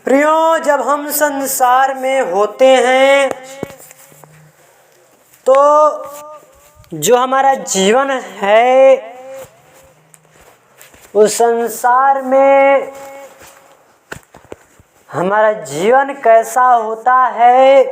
प्रियो, जब हम संसार में होते हैं तो जो हमारा जीवन है उस संसार में हमारा जीवन कैसा होता है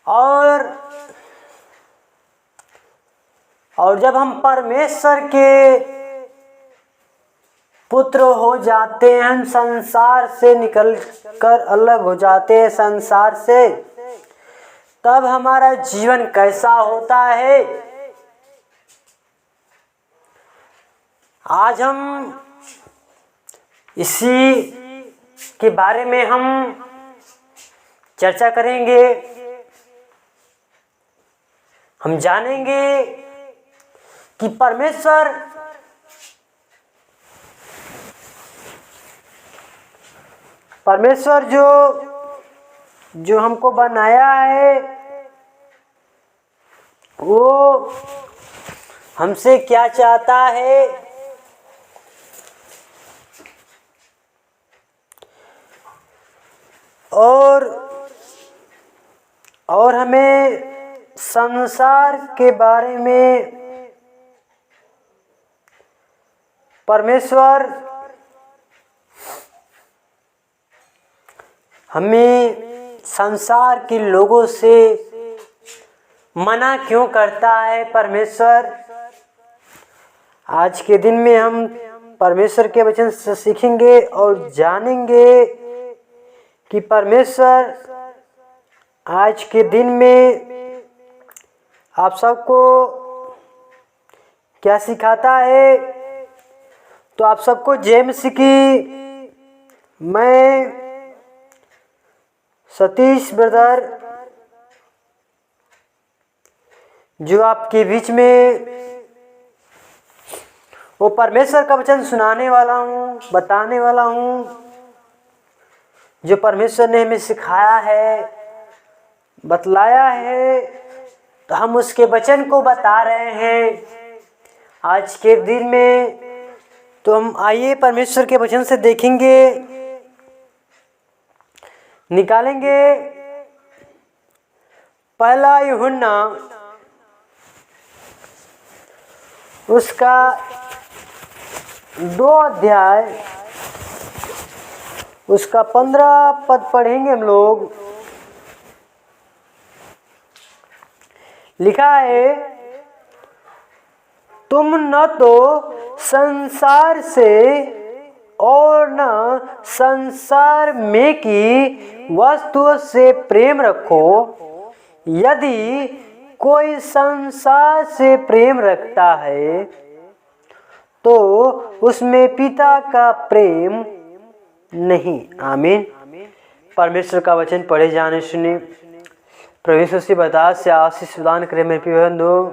और जब हम परमेश्वर के पुत्र हो जाते हैं, हम संसार से निकल कर अलग हो जाते हैं संसार से, तब हमारा जीवन कैसा होता है। आज हम इसी के बारे में हम चर्चा करेंगे। हम जानेंगे कि परमेश्वर जो हमको बनाया है वो हमसे क्या चाहता है, और हमें संसार के बारे में परमेश्वर हमें संसार के लोगों से मना क्यों करता है। परमेश्वर आज के दिन में हम परमेश्वर के वचन से सीखेंगे और जानेंगे कि परमेश्वर आज के दिन में आप सबको क्या सिखाता है। तो आप सबको जय मसीह की। मैं सतीश ब्रदर जो आपके बीच में वो परमेश्वर का वचन सुनाने वाला हूँ, बताने वाला हूँ, जो परमेश्वर ने हमें सिखाया है, बतलाया है, तो हम उसके वचन को बता रहे हैं आज के दिन में। तो हम आइए परमेश्वर के वचन से देखेंगे, निकालेंगे पहला यूहन्ना उसका 2 अध्याय उसका 15 पद पढ़ेंगे हम लोग। लिखा है, तुम न तो संसार से और न संसार में की वस्तुओं से प्रेम रखो। यदि कोई संसार से प्रेम रखता है तो उसमें पिता का प्रेम नहीं। आमीन। परमेश्वर का वचन पढ़े जाने सुने। परमेश्वर से बता से आशीष प्रदान करे मेरे प्रिय बंधु।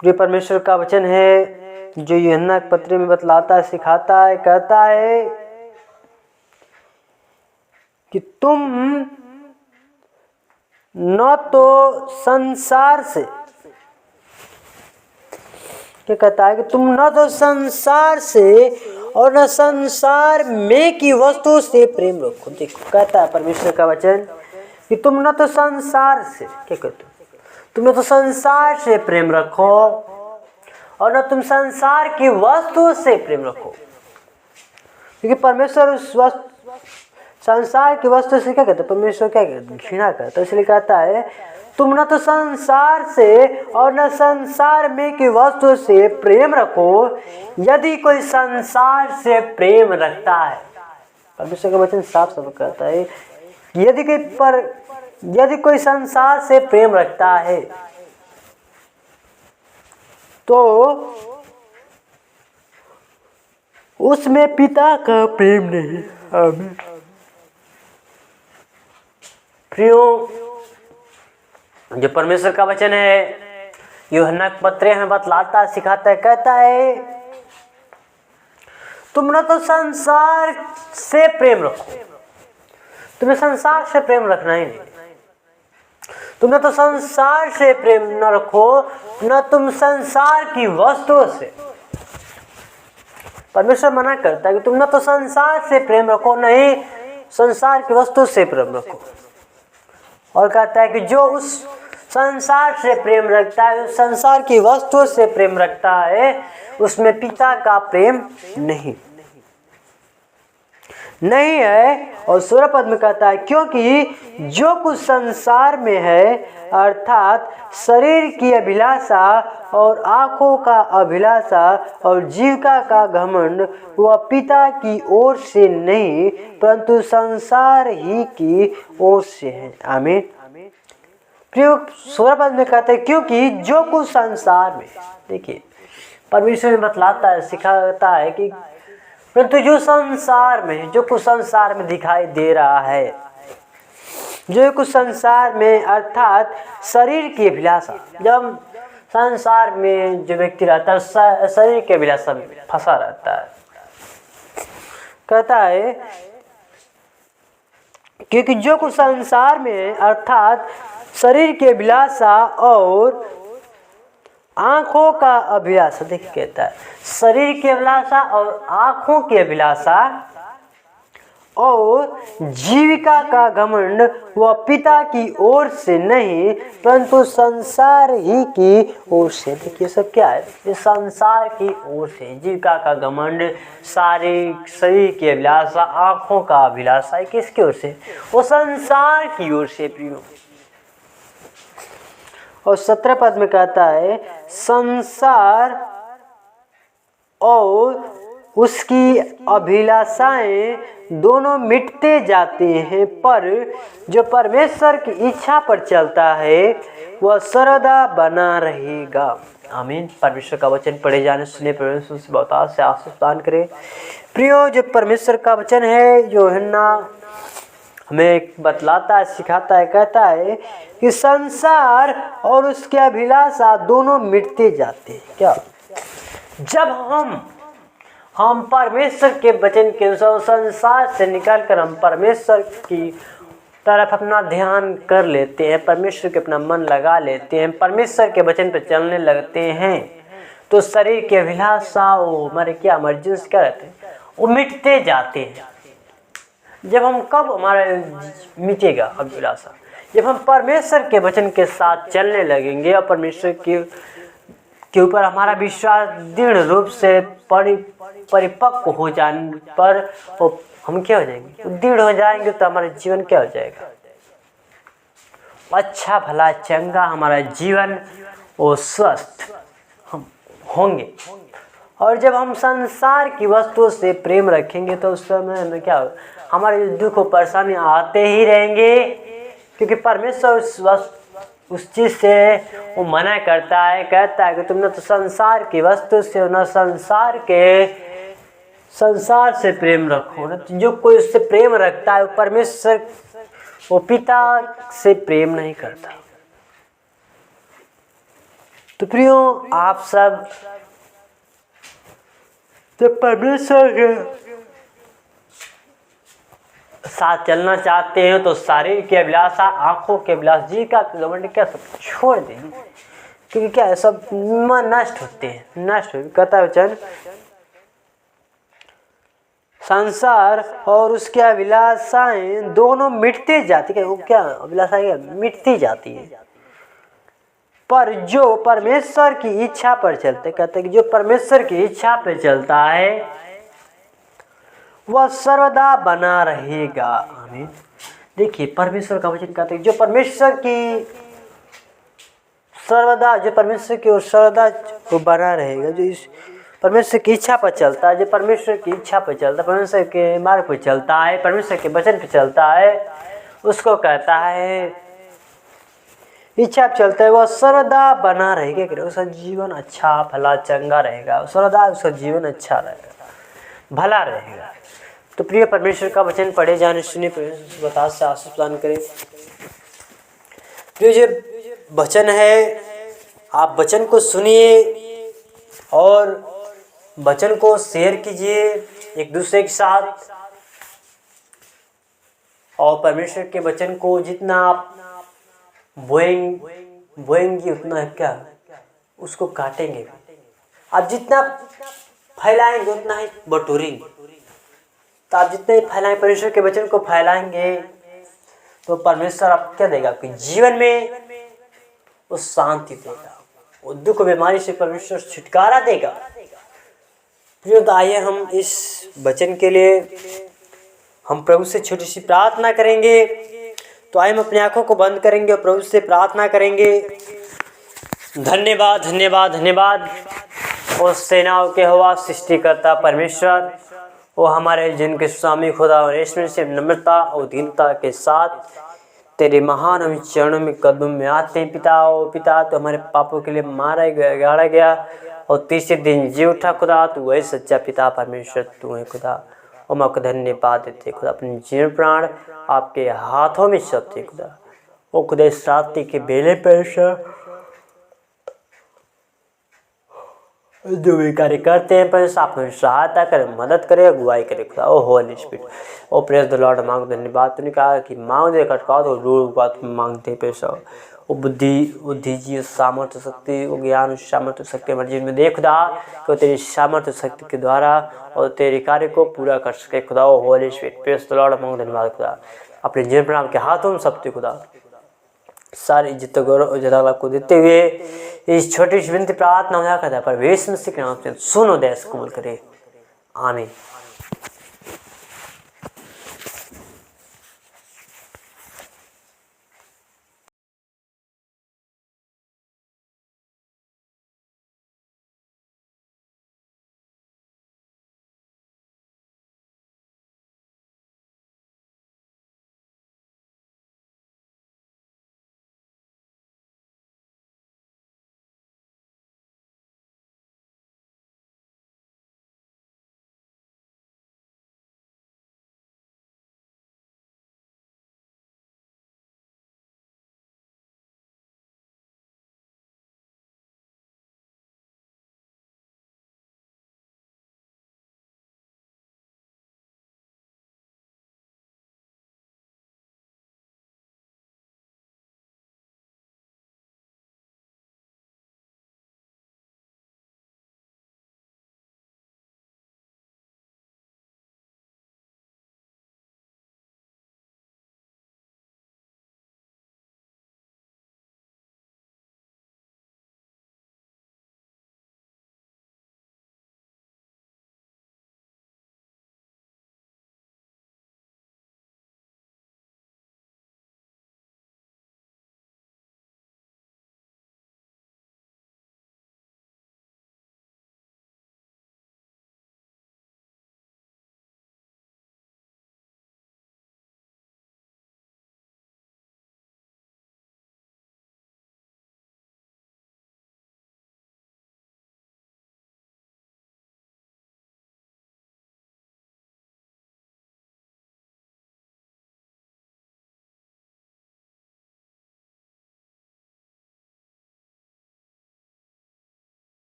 जो परमेश्वर का वचन है जो यूहन्ना के पत्र में बतलाता है, सिखाता है, कहता है कि तुम न तो संसार से, क्या कहता है कि तुम न तो संसार से और न संसार में की वस्तु से प्रेम रखो। देखो कहता है परमेश्वर का वचन कि तुम न तो संसार से, क्या कहते हो, तुम न तो संसार से प्रेम रखो और न तुम संसार की वस्तु से प्रेम रखो। क्योंकि परमेश्वर उस संसार की वस्तु से क्या कहते हैं, परमेश्वर क्या कहते हैं, घृणा करता है। इसलिए कहता है तुम न तो संसार से और न संसार में की वस्तु से प्रेम रखो। यदि कोई संसार से प्रेम रखता है, परमेश्वर का वचन साफ साफ कहता है यदि कोई संसार से प्रेम रखता है तो उसमें पिता का प्रेम नहीं। आमीन। प्रियो, जो परमेश्वर का वचन है यूहन्ना के पत्र में बतलाता है, सिखाता है, कहता है तुम न तो संसार से प्रेम रखो। तुम्हें संसार से प्रेम रखना ही नहीं। तुम न तो संसार से प्रेम न रखो, न तुम संसार की वस्तुओं से। परमेश्वर मना करता है कि तुम ना तो संसार से प्रेम रखो, नहीं संसार की वस्तु से प्रेम रखो। और कहता है कि जो उस संसार से प्रेम रखता है, उस संसार की वस्तु से प्रेम रखता है, उसमें पिता का प्रेम नहीं है। और 16 पद में कहता है क्योंकि जो कुछ संसार में है, अर्थात शरीर की अभिलाषा और आंखों का अभिलाषा और जीविका का घमंड, वह पिता की ओर से नहीं परंतु संसार ही की ओर से है। आमीन। प्रियो 16 पद में कहते हैं क्योंकि जो कुछ संसार में, देखिए परमेश्वर बतलाता है, सिखाता है कि परंतु जो संसार में, जो कुछ संसार में दिखाई दे रहा है, जो कुछ संसार में अर्थात शरीर की अभिलाषा, जब संसार में जो व्यक्ति रहता है शरीर की अभिलाषा में फंसा रहता है, कहता है क्योंकि जो कुछ संसार में अर्थात शरीर की अभिलाषा और आंखों का अभिलाषा, देखिए कहता है शरीर की अभिलाषा और आंखों की अभिलाषा और जीविका का घमंड, वह पिता की ओर से नहीं परंतु संसार ही की ओर से। देखिए सब क्या है, ये संसार की ओर से, जीविका का घमंड, शरीर की अभिलाषा, आंखों का अभिलाषा, किसकी ओर से? वो संसार की ओर से प्रियो। और 17 पद में कहता है संसार और उसकी अभिलाषाएं दोनों मिटते जाते हैं, पर जो परमेश्वर की इच्छा पर चलता है वह सर्वदा बना रहेगा। आमीन। परमेश्वर का वचन पढ़े जाने सुने परमेश्वर से बहुत से आशीष दान करे। प्रियो, जो परमेश्वर का वचन है, जो यूहन्ना हमें बतलाता है, सिखाता है, कहता है कि संसार और उसकी अभिलाषा दोनों मिटते जाते हैं। क्या? जब हम परमेश्वर के वचन के अनुसार संसार से निकलकर हम परमेश्वर की तरफ अपना ध्यान कर लेते हैं, परमेश्वर के अपना मन लगा लेते हैं, परमेश्वर के वचन पर चलने लगते हैं, तो शरीर की अभिलाषा हमारे क्या मर्जी क्या रहते हैं, वो मिटते जाते हैं। जब हम कब हमारा मिटेगा अभिलाषा? जब हम परमेश्वर के वचन के साथ चलने लगेंगे और परमेश्वर के ऊपर हमारा विश्वास दृढ़ रूप से परिपक्व हो जाने पर हम क्या हो जाएंगे? दृढ़ हो जाएंगे, तो हमारा जीवन क्या हो जाएगा? अच्छा भला चंगा हमारा जीवन वो स्वस्थ हम होंगे। और जब हम संसार की वस्तुओं से प्रेम रखेंगे तो उस समय में क्या होगा? हमारे दुख और परेशानी आते ही रहेंगे, क्योंकि परमेश्वर उस चीज़ से वो मना करता है, कहता है कि तुम न तो संसार की वस्तु से न संसार से प्रेम रखो। न जो कोई उससे प्रेम रखता है वो परमेश्वर, वो पिता से प्रेम नहीं करता। तो प्रियो, आप सब जब परमेश्वर के साथ चलना चाहते हैं तो शरीर की अभिलाषा, आंखों के अभिलाषा, जी का घमंड क्या सब छोड़ दें, क्योंकि क्या है सब नष्ट होते हैं, नष्ट हो। कहता है वचन संसार और उसकी अभिलाषाएं दोनों मिटते जाती है। वो क्या अभिलाषाएं मिटती जाती है, पर जो परमेश्वर की इच्छा पर चलते, कहते हैं कि जो परमेश्वर की इच्छा पर चलता है वह सर्वदा बना रहेगा। आमीन। देखिए परमेश्वर का वचन कहते हैं जो परमेश्वर की ओर सर्वदा वो बना रहेगा, जो इस परमेश्वर की इच्छा पर चलता है, जो परमेश्वर की इच्छा पर चलता है, परमेश्वर के मार्ग पर चलता है, परमेश्वर के वचन पर चलता है, उसको कहता है इच्छा पर चलता है, वह सर्वदा बना रहेगा। उसका जीवन अच्छा भला चंगा रहेगा, सर्वदा उसका जीवन अच्छा रहेगा, भला रहेगा। तो प्रिय, परमेश्वर का वचन पढ़े जाने सुने परमेश्वर बता से आशीष प्रदान करें। प्रिय, जो वचन है आप वचन को सुनिए और वचन को शेयर कीजिए एक दूसरे के साथ, और परमेश्वर के वचन को जितना आप बोएंगे उतना क्या उसको काटेंगे। आप जितना फैलाएंगे उतना ही बटोरेंगे। तो आप जितने फैलाएं, परमेश्वर के वचन को फैलाएंगे, तो परमेश्वर आपको क्या देगा? आपके जीवन में वो शांति देगा, वो दुख बीमारी से परमेश्वर छुटकारा देगा। तो आइए हम इस वचन के लिए हम प्रभु से छोटी सी प्रार्थना करेंगे। तो आइए हम अपनी आंखों को बंद करेंगे और प्रभु से प्रार्थना करेंगे। धन्यवाद धन्यवाद धन्यवाद वो सेनाओं के हवा सृष्टिकर्ता परमेश्वर, वो हमारे जिनके स्वामी खुदा और ईश्वर से नम्रता और दीनता के साथ तेरे महान चरणों में कदम में आते हैं। पिता ओ पिता, तो हमारे पापों के लिए मारा गया, गाड़ा गया और तीसरे दिन जी उठा खुदा। तू वही सच्चा पिता परमेश्वर तू है खुदा। हम आपको धन्यवाद देते खुदा। अपने जीवन प्राण आपके हाथों में सौंपते खुदा। वो खुदा इस रात्रि के बेले पर जो भी कार्य करते हैं पर आप सहायता करें, मदद करें, अगुवाई करें खुदा। O Holy Spirit, O praise the Lord. मांग धन्यवाद। तूने कहा कि मांग दे खटकाओ तो रूढ़ बात मांगते पैसा। वो बुद्धि जी सामर्थ्य शक्ति, वो ज्ञान सामर्थ्य शक्ति हमारे जीवन में दे खुदा, कि तेरी सामर्थ्य शक्ति के द्वारा और तेरे कार्य को पूरा कर सके खुदा। O Holy Spirit, praise the Lord. मांग धन्यवाद खुदा। अपने जीवन पर आपके हाथों में सपते खुदा। सारी इज्जत गौरव जलाल आपको देते हुए इस छोटी सी विनती प्रार्थना हो जाता है, पर वेश मसीह के नाम से सुनो, देश कबूल करे। आमीन।